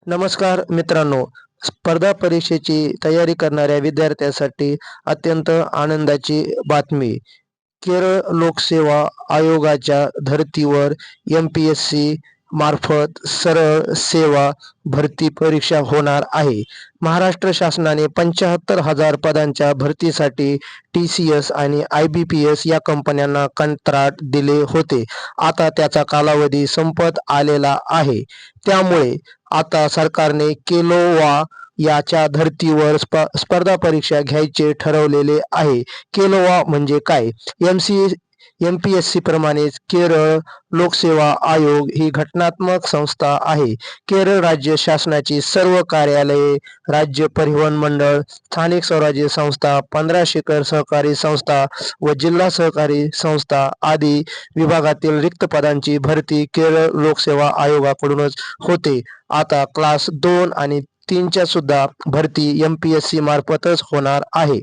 नमस्कार मित्रांनो, स्पर्धा परीक्षेची तयारी करणाऱ्या विद्यार्थ्यांसाठी अत्यंत आनंदाची बातमी. केरळ लोकसेवा आयोगाच्या धर्तीवर एम-पी-एस-सी मार्फत सरळ सेवा भरती परीक्षा होणार आहे. महाराष्ट्र शासनाने 75,000 पदांच्या भरतीसाठी टी-सी-एस आणि आय-बी-पी-एस या कंपन्यांना कंत्राट दिले होते. आता त्याचा कालावधी संपत आलेला आहे. त्यामुळे आता सरकारने केलोवा याच्या धर्तीवर स्पर्धा परीक्षा घ्यायचे ठरवलेले आहे. केलोवा म्हणजे काय? एम-पी-एस-सी प्रमाणेच केरळ लोकसेवा आयोग ही घटनात्मक संस्था आहे. केरळ राज्य शासनाची सर्व कार्यालये, राज्य परिवहन मंडळ, स्थानिक स्वराज्य संस्था, 15 शिखर सहकारी संस्था व जिल्हा सहकारी संस्था आदी विभागातील रिक्त पदांची भरती केरळ लोकसेवा आयोगाकडूनच होते. आता क्लास 2 आणि 3च्या सुद्धा भरती एम-पी-एस-सी मार्फतच होणार आहे.